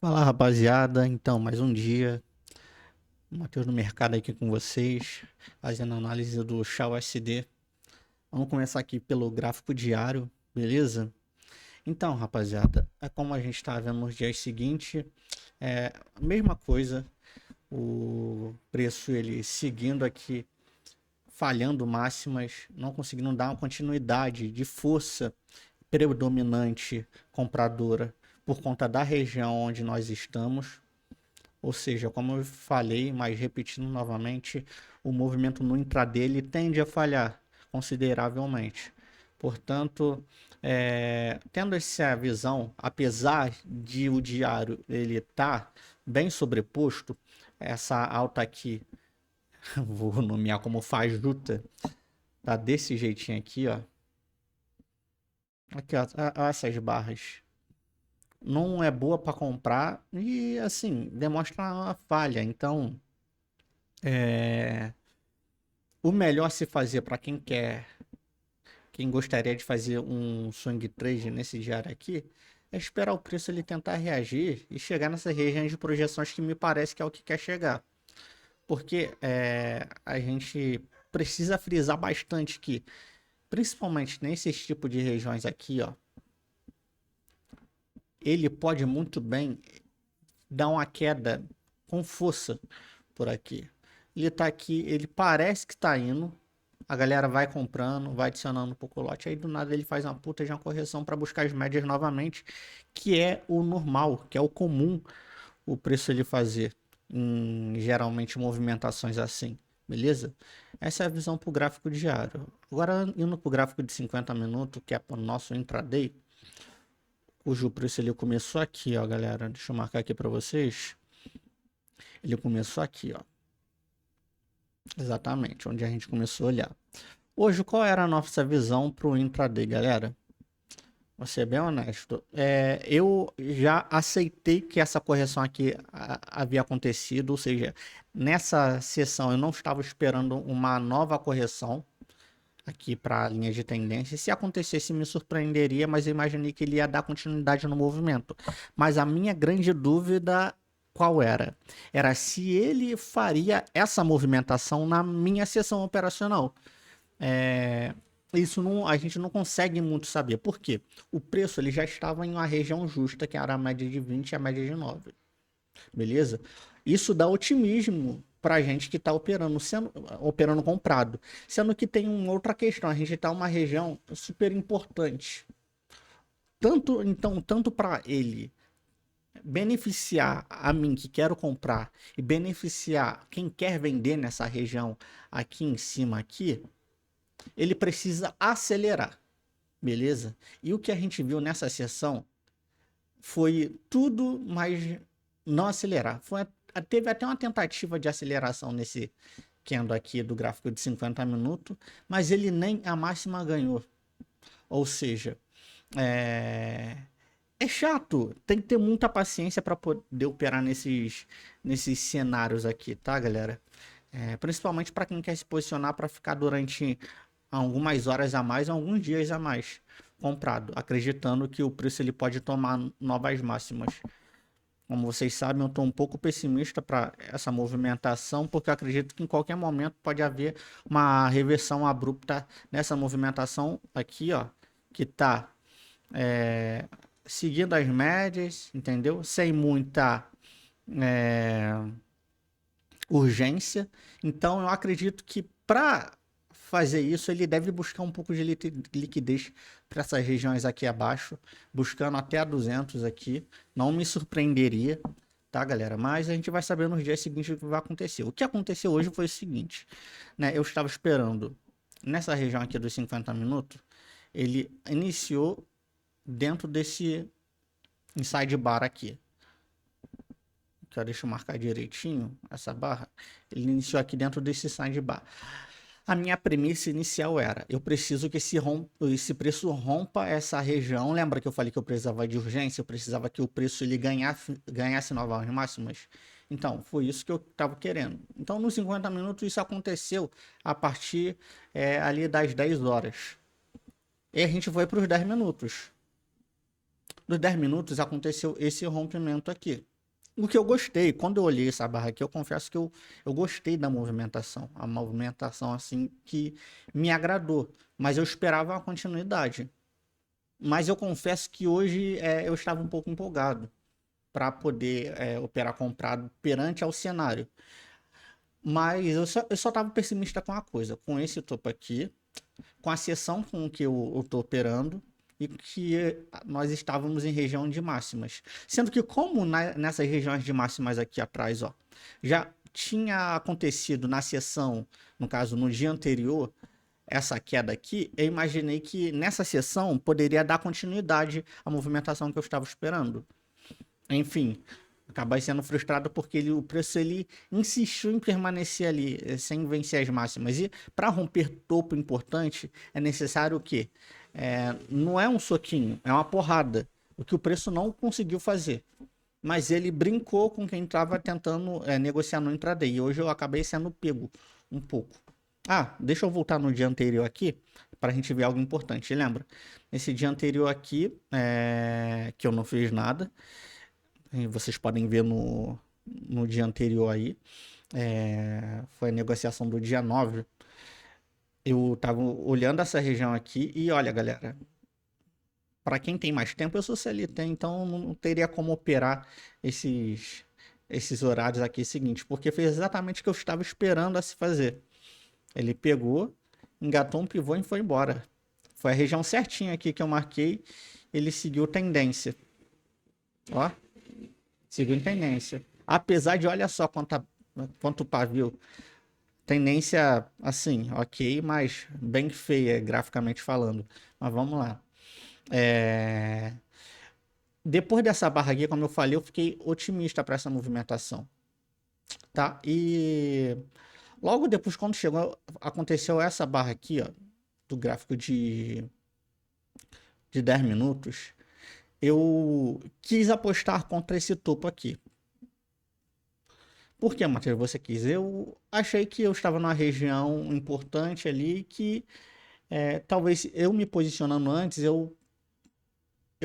Fala rapaziada, então mais um dia, Matheus no mercado aqui com vocês, fazendo análise do XAUSD. Vamos começar aqui pelo gráfico diário, beleza? Então rapaziada, é como a gente está vendo nos dias seguintes, a mesma coisa, o preço ele seguindo aqui, falhando máximas, não conseguindo dar uma continuidade de força predominante compradora por conta da região onde nós estamos. Ou seja, como eu falei, mas repetindo novamente, o movimento no intraday ele tende a falhar consideravelmente. Portanto, tendo essa visão, apesar de o diário ele estar bem sobreposto, essa alta aqui, vou nomear como fajuta, tá desse jeitinho aqui, ó. Aqui, ó, essas barras não é boa para comprar e assim demonstra uma falha. Então, é, o melhor a se fazer para quem quer, quem gostaria de fazer um swing trade nesse diário aqui, é esperar o preço ele tentar reagir e chegar nessas regiões de projeções que me parece que é o que quer chegar. Porque a gente precisa frisar bastante que, principalmente nesses tipos de regiões aqui, ó, ele pode muito bem dar uma queda com força por aqui. Ele tá aqui, ele parece que tá indo. A galera vai comprando, vai adicionando um pouco o lote. Aí do nada ele faz uma puta de uma correção para buscar as médias novamente, que é o normal, que é o comum o preço ele fazer em geralmente movimentações assim, beleza? Essa é a visão para o gráfico diário. Agora indo para o gráfico de 50 minutos, que é para o nosso intraday, cujo preço ele começou aqui, ó, galera. Deixa eu marcar aqui para vocês. Ele começou aqui, ó. Exatamente, onde a gente começou a olhar. Hoje, qual era a nossa visão para o intraday, galera? Vou ser bem honesto. Eu já aceitei que essa correção aqui havia acontecido, ou seja, nessa sessão eu não estava esperando uma nova correção aqui para a linha de tendência. Se acontecesse, me surpreenderia, mas eu imaginei que ele ia dar continuidade no movimento. Mas a minha grande dúvida qual era? Era se ele faria essa movimentação na minha sessão operacional. É, isso não, a gente não consegue muito saber. Por quê? O preço ele já estava em uma região justa, que era a média de 20 e a média de 9. Beleza? Isso dá otimismo para a gente que está operando comprado. Sendo que tem uma outra questão. A gente está em uma região super importante. Tanto para ele beneficiar a mim que quero comprar e beneficiar quem quer vender nessa região aqui em cima aqui, ele precisa acelerar, beleza? E o que a gente viu nessa sessão foi tudo, mas não acelerar. Teve até uma tentativa de aceleração nesse candle aqui do gráfico de 50 minutos, mas ele nem a máxima ganhou. Ou seja, é, é chato, tem que ter muita paciência para poder operar nesses cenários aqui, tá, galera? Principalmente para quem quer se posicionar para ficar durante algumas horas a mais, alguns dias a mais comprado, acreditando que o preço ele pode tomar novas máximas. Como vocês sabem, eu estou um pouco pessimista para essa movimentação, porque eu acredito que em qualquer momento pode haver uma reversão abrupta nessa movimentação aqui, ó, que está seguindo as médias, entendeu? Sem muita é, urgência. Então, eu acredito que para fazer isso, ele deve buscar um pouco de liquidez para essas regiões aqui abaixo, buscando até a 200 aqui. Não me surpreenderia, tá, galera? Mas a gente vai saber nos dias seguintes o que vai acontecer. O que aconteceu hoje foi o seguinte, né? Eu estava esperando nessa região aqui dos 50 minutos, ele iniciou dentro desse inside bar aqui. Deixa eu marcar direitinho essa barra. Ele iniciou aqui dentro desse inside bar. A minha premissa inicial era, eu preciso que esse preço rompa essa região. Lembra que eu falei que eu precisava de urgência? Eu precisava que o preço ele ganhasse novas máximas? Então, foi isso que eu estava querendo. Então, nos 50 minutos, isso aconteceu a partir ali das 10 horas. E a gente foi para os 10 minutos. dos 10 minutos aconteceu esse rompimento aqui. O que eu gostei, quando eu olhei essa barra aqui, eu confesso que eu gostei da movimentação. A movimentação assim que me agradou. Mas eu esperava uma continuidade. Mas eu confesso que hoje eu estava um pouco empolgado para poder operar comprado perante ao cenário. Mas eu só estava pessimista com a coisa. Com esse topo aqui, com a seção com que eu estou operando e que nós estávamos em região de máximas. Sendo que como nessas regiões de máximas aqui atrás, ó, já tinha acontecido na sessão, no caso no dia anterior, essa queda aqui, eu imaginei que nessa sessão poderia dar continuidade à movimentação que eu estava esperando. Enfim, acabei sendo frustrado porque o preço ele insistiu em permanecer ali, sem vencer as máximas. E para romper topo importante, é necessário o quê? Não é um soquinho, é uma porrada. O que o preço não conseguiu fazer. Mas ele brincou com quem estava tentando negociar no intraday. E hoje eu acabei sendo pego um pouco. Ah, deixa eu voltar no dia anterior aqui para a gente ver algo importante. Lembra? Nesse dia anterior aqui, que eu não fiz nada. Vocês podem ver no dia anterior aí. Foi a negociação do dia 9. Eu tava olhando essa região aqui e olha, galera. Para quem tem mais tempo, eu sou CLT, então não teria como operar esses horários aqui seguintes, porque fez exatamente o que eu estava esperando a se fazer. Ele pegou, engatou um pivô e foi embora. Foi a região certinha aqui que eu marquei. Ele seguiu tendência. Ó. Seguiu tendência. Apesar de, olha só quanto pavio. Tendência, assim, ok, mas bem feia, graficamente falando. Mas vamos lá. Depois dessa barra aqui, como eu falei, eu fiquei otimista para essa movimentação. Tá? E logo depois, quando chegou, aconteceu essa barra aqui, ó, do gráfico de 10 minutos. Eu quis apostar contra esse topo aqui. Por que, Matheus, você quis? Eu achei que eu estava numa região importante ali que talvez eu me posicionando antes, eu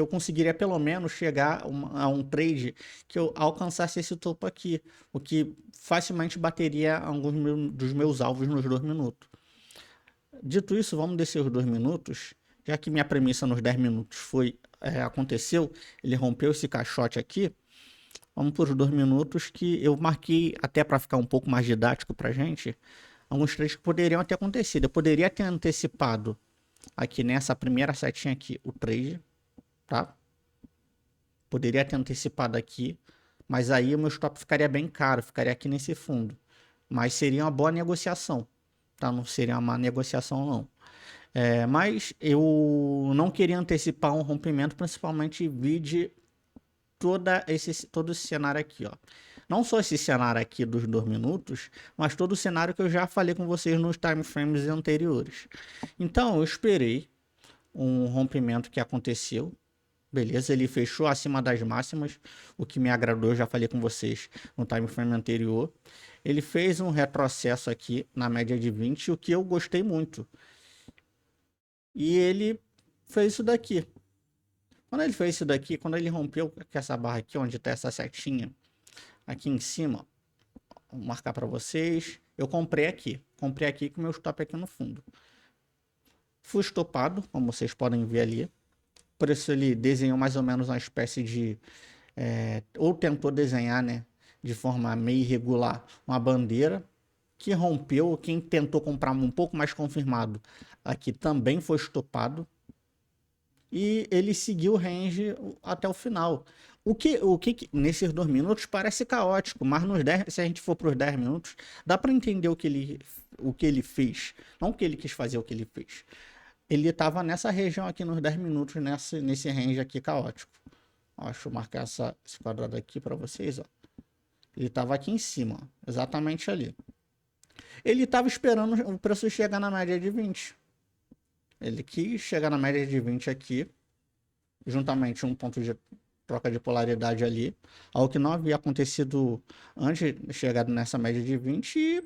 conseguiria pelo menos chegar a um trade que eu alcançasse esse topo aqui, o que facilmente bateria alguns dos meus alvos nos 2 minutos. Dito isso, vamos descer os 2 minutos, já que minha premissa nos 10 minutos aconteceu, ele rompeu esse caixote aqui. Vamos por os 2 minutos que eu marquei até para ficar um pouco mais didático para gente. Alguns trades que poderiam ter acontecido. Eu poderia ter antecipado aqui nessa primeira setinha aqui o trade, tá? Poderia ter antecipado aqui, mas aí o meu stop ficaria bem caro, ficaria aqui nesse fundo. Mas seria uma boa negociação, tá? Não seria uma má negociação não. Mas eu não queria antecipar um rompimento, principalmente vide todo esse cenário aqui, ó. Não só esse cenário aqui dos 2 minutos, mas todo o cenário que eu já falei com vocês nos time frames anteriores. Então, eu esperei um rompimento que aconteceu. Beleza, ele fechou acima das máximas, o que me agradou, eu já falei com vocês no time frame anterior. Ele fez um retrocesso aqui na média de 20, o que eu gostei muito. E ele fez isso daqui. Quando ele fez isso daqui, quando ele rompeu com essa barra aqui, onde está essa setinha, aqui em cima, vou marcar para vocês. Eu comprei aqui com o meu stop aqui no fundo. Fui estopado, como vocês podem ver ali. Por isso ele desenhou mais ou menos uma espécie de... ou tentou desenhar, né, de forma meio irregular, uma bandeira que rompeu. Quem tentou comprar um pouco mais confirmado aqui também foi estopado. E ele seguiu o range até o final. O que nesses 2 minutos parece caótico, mas se a gente for para os 10 minutos, dá para entender o que ele fez. Não o que ele quis fazer, o que ele fez. Ele estava nessa região aqui nos 10 minutos, nesse range aqui caótico. Ó, deixa eu marcar esse quadrado aqui para vocês. Ó. Ele estava aqui em cima, ó, exatamente ali. Ele estava esperando o preço chegar na média de 20. Ele quis chegar na média de 20 aqui, juntamente um ponto de troca de polaridade ali, algo que não havia acontecido antes de chegar nessa média de 20 e,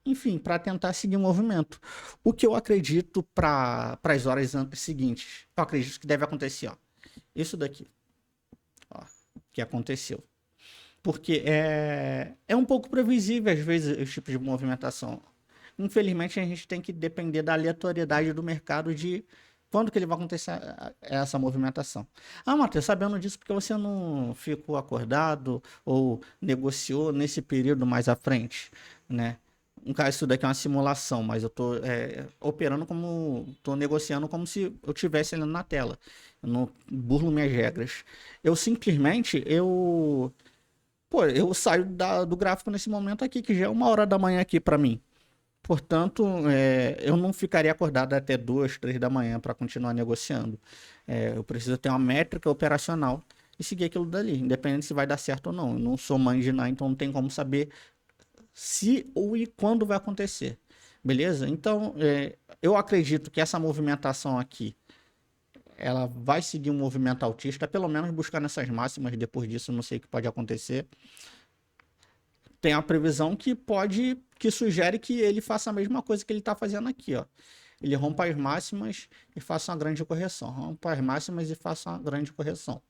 enfim, para tentar seguir o movimento. O que eu acredito para as horas seguintes, eu acredito que deve acontecer, ó, isso daqui. que aconteceu. Porque é um pouco previsível, às vezes, esse tipo de movimentação. Infelizmente, a gente tem que depender da aleatoriedade do mercado de quando que ele vai acontecer essa movimentação. Ah, Matheus, sabendo disso, porque você não ficou acordado ou negociou nesse período mais à frente, né? No caso, isso daqui é uma simulação, mas eu tô operando como, tô negociando como se eu tivesse ali na tela. Eu não burlo minhas regras. Eu simplesmente, pô, eu saio do gráfico nesse momento aqui, que já é 1 hora da manhã aqui para mim. Portanto, eu não ficaria acordado até 2, 3 da manhã para continuar negociando. Eu preciso ter uma métrica operacional e seguir aquilo dali, independente se vai dar certo ou não. Eu não sou mãe de nada, então não tem como saber se ou e quando vai acontecer. Beleza? Então, eu acredito que essa movimentação aqui, ela vai seguir um movimento altista, pelo menos buscando essas máximas. Depois disso, eu não sei o que pode acontecer. Tem a previsão que sugere que ele faça a mesma coisa que ele está fazendo aqui, ó. Ele rompa as máximas e faça uma grande correção. Rompa as máximas e faça uma grande correção.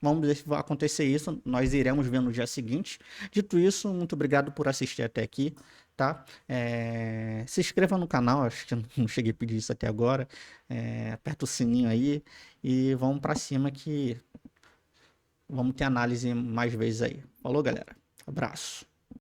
Vamos ver se vai acontecer isso. Nós iremos ver no dia seguinte. Dito isso, muito obrigado por assistir até aqui, tá? Se inscreva no canal, acho que eu não cheguei a pedir isso até agora. Aperta o sininho aí e vamos para cima que vamos ter análise mais vezes aí. Falou, galera. Abraço.